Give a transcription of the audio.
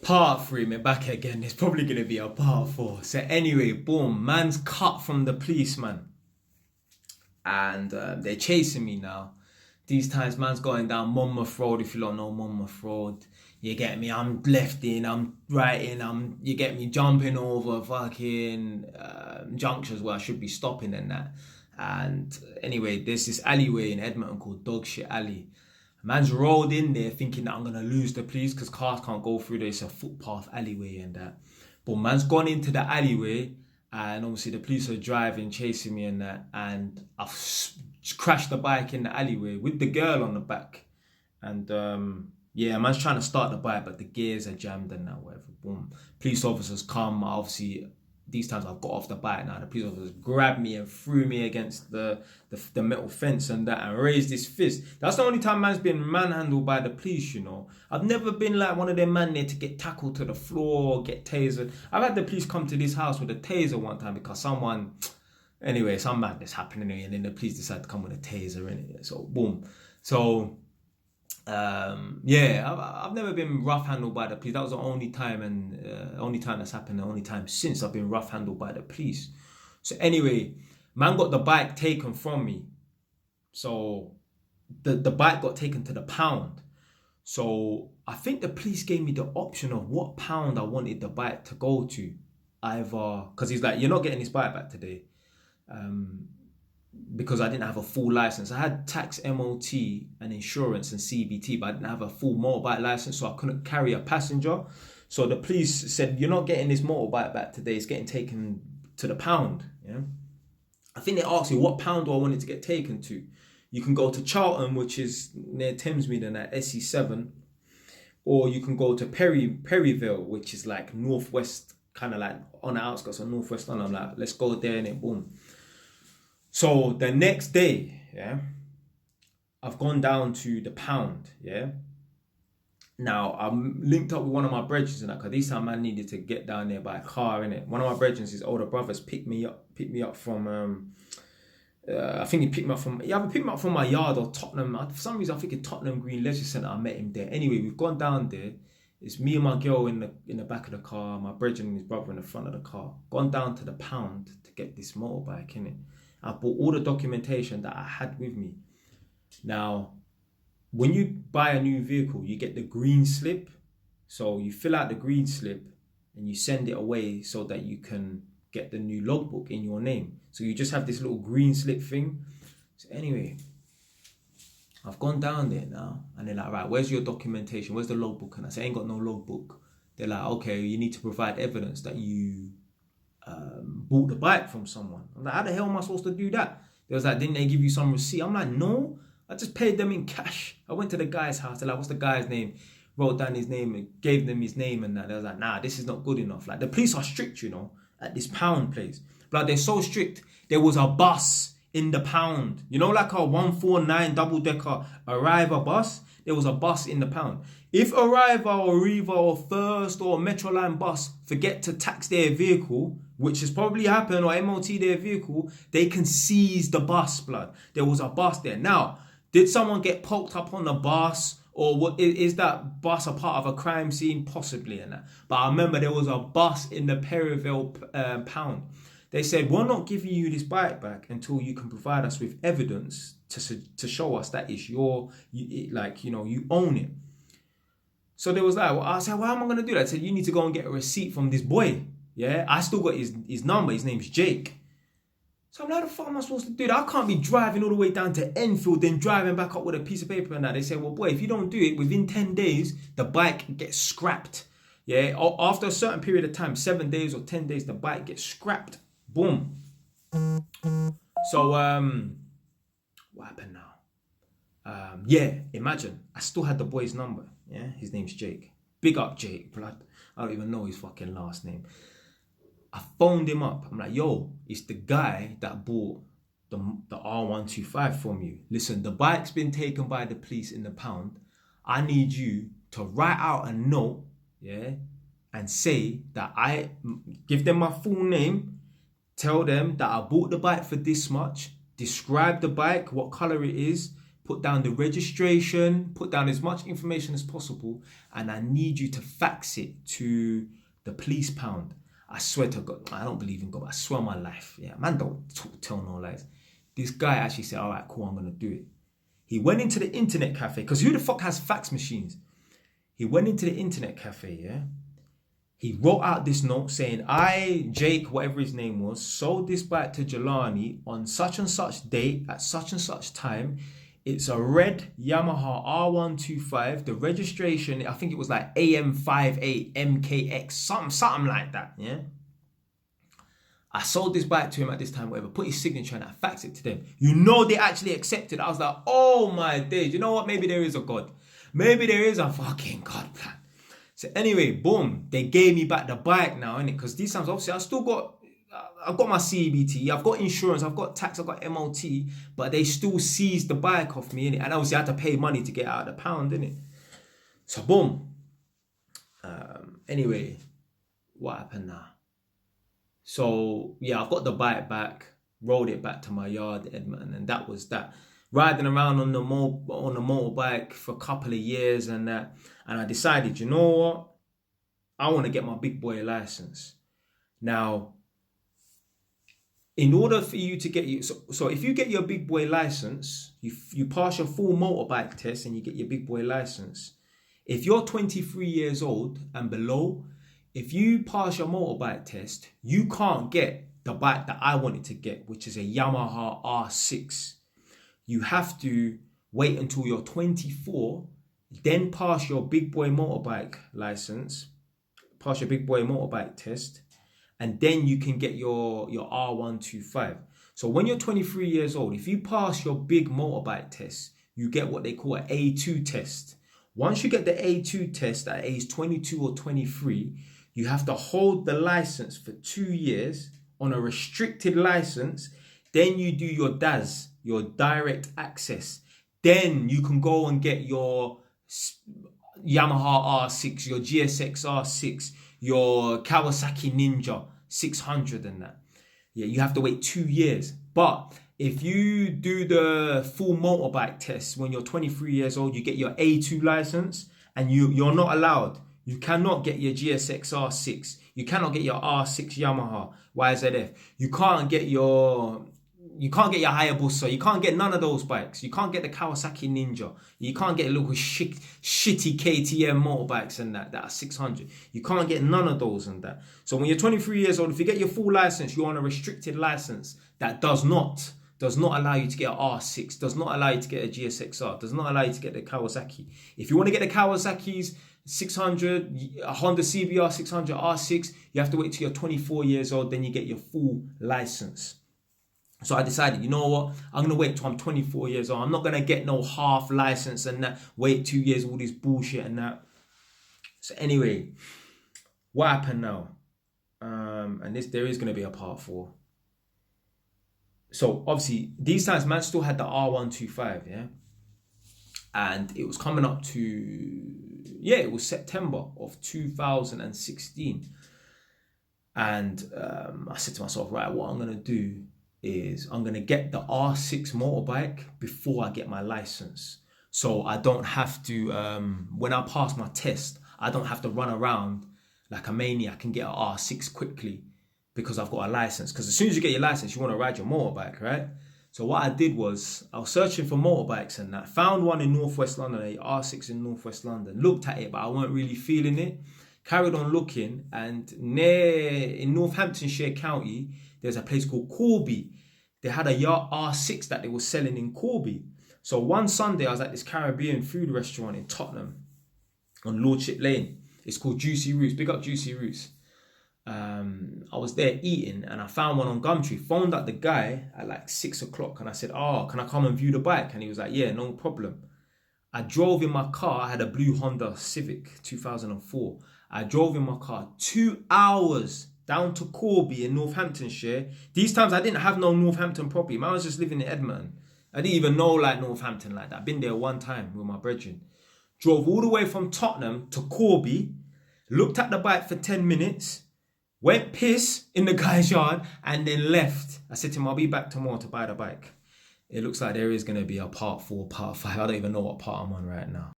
Part three, we're back again. It's probably gonna be a part four. So anyway, boom, man's cut from the policeman, and they're chasing me now. These times, man's going down Monmouth Road. If you don't know Monmouth Road, you get me. I'm left in, I'm right in, you get me jumping over fucking junctions where I should be stopping and that. And anyway, there's this alleyway in Edmonton called Dogshit Alley. Man's rolled in there thinking that I'm gonna lose the police because cars can't go through there. It's a footpath alleyway and that. But man's gone into the alleyway, and obviously the police are driving, chasing me and that. And I've crashed the bike in the alleyway with the girl on the back. And yeah, man's trying to start the bike, but the gears are jammed and that, whatever. Boom. Police officers come. Obviously, these times I've got off the bike now. The police officers grabbed me and threw me against the metal fence and that, and raised his fist. That's the only time man's been manhandled by the police, you know. I've never been like one of them man there to get tackled to the floor or get tasered. I've had the police come to this house with a taser one time because someone, anyway, some madness happened and then the police decided to come with a taser in it. So boom. So yeah, I've never been rough handled by the police. That was the only time, and only time that's happened. The only time since I've been rough handled by the police. So anyway, man got the bike taken from me. So the bike got taken to the pound. So I think the police gave me the option of what pound I wanted the bike to go to. Either because he's like, you're not getting this bike back today. Because I didn't have a full license. I had tax, MOT and insurance and CBT, but I didn't have a full motorbike license, so I couldn't carry a passenger. So the police said, you're not getting this motorbike back today, it's getting taken to the pound. Yeah. I think they asked me what pound do I want it to get taken to. You can go to Charlton, which is near Thamesmead and at SE7, or you can go to Perryville, which is like northwest, kind of like on the outskirts of northwest London. I'm like, let's go there and then boom. So the next day, yeah, I've gone down to the pound, yeah. Now I'm linked up with one of my brethren and that, because this time I needed to get down there by car, innit. One of my brethren, his older brothers, picked me up from I think he picked me up from my yard or Tottenham. For some reason I think in Tottenham Green Leisure Centre I met him there. Anyway, we've gone down there. It's me and my girl in the back of the car, my brethren and his brother in the front of the car. Gone down to the pound to get this motorbike, innit. I bought all the documentation that I had with me. Now, when you buy a new vehicle, you get the green slip. So you fill out the green slip and you send it away so that you can get the new logbook in your name. So you just have this little green slip thing. So anyway, I've gone down there now and they're like, right, where's your documentation? Where's the logbook? And I say, I ain't got no logbook. They're like, okay, you need to provide evidence that you bought the bike from someone. I'm like, how the hell am I supposed to do that? They was like, didn't they give you some receipt? I'm like, no, I just paid them in cash. I went to the guy's house. They're like, what's the guy's name? Wrote down his name and gave them his name and that. They was like, nah, this is not good enough. Like, the police are strict, you know, at this pound place. But like, they're so strict. There was a bus in the pound. You know, like a 149 double-decker Arriva bus? There was a bus in the pound. If Arriva or Riva or First or Metroline bus forget to tax their vehicle, which has probably happened, or MOT their vehicle, they can seize the bus, blood. There was a bus there. Now, did someone get poked up on the bus? Or what, is that bus a part of a crime scene? Possibly in that. But I remember there was a bus in the Perryville pound. They said, we're not giving you this bike back until you can provide us with evidence to show us that it's you own it. So they was like, well, I said, well, how am I going to do that? I said, you need to go and get a receipt from this boy. Yeah, I still got his number. His name's Jake. So I'm like, how the fuck am I supposed to do that? I can't be driving all the way down to Enfield, then driving back up with a piece of paper and that. They say, well, boy, if you don't do it, within 10 days, the bike gets scrapped. Yeah, after a certain period of time, 7 days or 10 days, the bike gets scrapped. Boom. So, what happened now? Yeah, imagine, I still had the boy's number. Yeah, his name's Jake. Big up Jake, blood. I don't even know his fucking last name. I phoned him up. I'm like, yo, it's the guy that bought the R125 from you. Listen, the bike's been taken by the police in the pound. I need you to write out a note, yeah, and say that I give them my full name, tell them that I bought the bike for this much, describe the bike, what color it is, put down the registration, put down as much information as possible, and I need you to fax it to the police pound. I swear to God, I don't believe in God, but I swear on my life. Yeah, man, don't tell no lies. This guy actually said, all right, cool, I'm going to do it. He went into the internet cafe, because who the fuck has fax machines? He went into the internet cafe, yeah? He wrote out this note saying, I, Jake, whatever his name was, sold this bike to Jelani on such and such date at such and such time. It's a red Yamaha R125. The registration, I think it was like AM58MKX, something like that, yeah? I sold this bike to him at this time, whatever, put his signature and I faxed it to them. You know they actually accepted. I was like, oh my days, you know what? Maybe there is a God. Maybe there is a fucking God plan. So anyway, boom, they gave me back the bike now, innit? Because these times, obviously, I've got my CBT, I've got insurance, I've got tax, I've got MOT, but they still seized the bike off me, innit? And obviously I had to pay money to get out of the pound, innit? So boom. Anyway, what happened now? So yeah, I've got the bike back, rode it back to my yard, Edmonton, and that was that. Riding around on the motorbike for a couple of years and that, and I decided, you know what? I want to get my big boy license. Now, in order for you to get you, so if you get your big boy license, you pass your full motorbike test and you get your big boy license. If you're 23 years old and below, if you pass your motorbike test, you can't get the bike that I wanted to get, which is a Yamaha R6. You have to wait until you're 24, then pass your big boy motorbike license, pass your big boy motorbike test, and then you can get your R125. So when you're 23 years old, if you pass your big motorbike test, you get what they call an A2 test. Once you get the A2 test at age 22 or 23, you have to hold the license for 2 years on a restricted license. Then you do your DAS, your direct access. Then you can go and get your Yamaha R6, your GSX R6, your Kawasaki Ninja 600 and that. Yeah, you have to wait 2 years. But if you do the full motorbike test when you're 23 years old, you get your A2 license and you're not allowed. You cannot get your GSX R6. You cannot get your R6 Yamaha YZF. You can't get your Hayabusa. You can't get none of those bikes. You can't get the Kawasaki Ninja. You can't get little shitty KTM motorbikes and that are 600. You can't get none of those and that. So when you're 23 years old, if you get your full license, you're on a restricted license that does not allow you to get an R6, does not allow you to get a GSXR, does not allow you to get the Kawasaki. If you want to get the Kawasaki's 600, a Honda CBR 600 R6, you have to wait till you're 24 years old, then you get your full license. So I decided, you know what? I'm going to wait till I'm 24 years old. I'm not going to get no half license and that. Wait 2 years, all this bullshit and that. So anyway, what happened now? And there is going to be a part 4. So obviously, these times, man still had the R125, yeah? And it was coming up to, it was September of 2016. And I said to myself, right, what I'm going to do is I'm going to get the R6 motorbike before I get my license. So I don't have to, when I pass my test, I don't have to run around like a maniac and get an R6 quickly because I've got a license. Because as soon as you get your license, you want to ride your motorbike, right? So what I did was I was searching for motorbikes and that. Found one in Northwest London, a R6 in Northwest London. Looked at it, but I weren't really feeling it. Carried on looking, and in Northamptonshire County, there's a place called Corby. They had a R6 that they were selling in Corby. So one Sunday, I was at this Caribbean food restaurant in Tottenham on Lordship Lane. It's called Juicy Roots. Big up Juicy Roots. I was there eating and I found one on Gumtree. Phoned up the guy at like 6 o'clock and I said, can I come and view the bike? And he was like, yeah, no problem. I drove in my car. I had a blue Honda Civic 2004. I drove in my car 2 hours down to Corby in Northamptonshire. These times I didn't have no Northampton property. I was just living in Edmonton. I didn't even know like Northampton like that. I've been there one time with my brethren. Drove all the way from Tottenham to Corby. Looked at the bike for 10 minutes. Went piss in the guy's yard and then left. I said to him, I'll be back tomorrow to buy the bike. it looks like there is going to be a part 4, part 5. I don't even know what part I'm on right now.